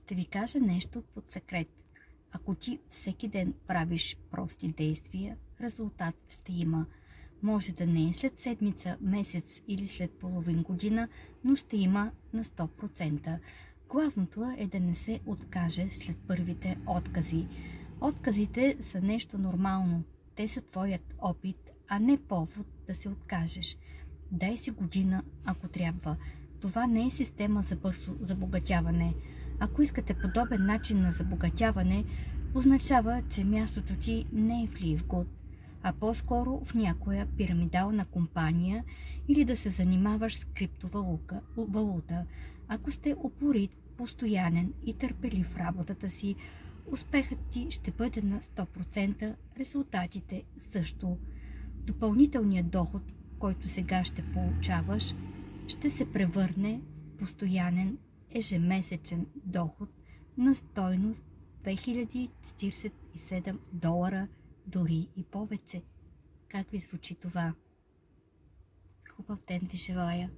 Ще ви кажа нещо под секрет. Ако ти всеки ден правиш прости действия, резултат ще има. Може да не е след седмица, месец или след половин година, но ще има на 100%. Главното е да не се откаже след първите откази. Отказите са нещо нормално. Те са твоят опит, а не повод да се откажеш. Дай си година, ако трябва. Това не е система за бързо забогатяване. Ако искате подобен начин на забогатяване, означава, че мястото ти не е в Livegood, а по-скоро в някоя пирамидална компания или да се занимаваш с криптовалута. Ако сте упорит, постоянен и търпелив в работата си, успехът ти ще бъде на 100%, резултатите също. Допълнителният доход, който сега ще получаваш, ще се превърне в постоянен ежемесечен доход на стойност $2047, дори и повече. Как ви звучи това? Хубав ден ви желая!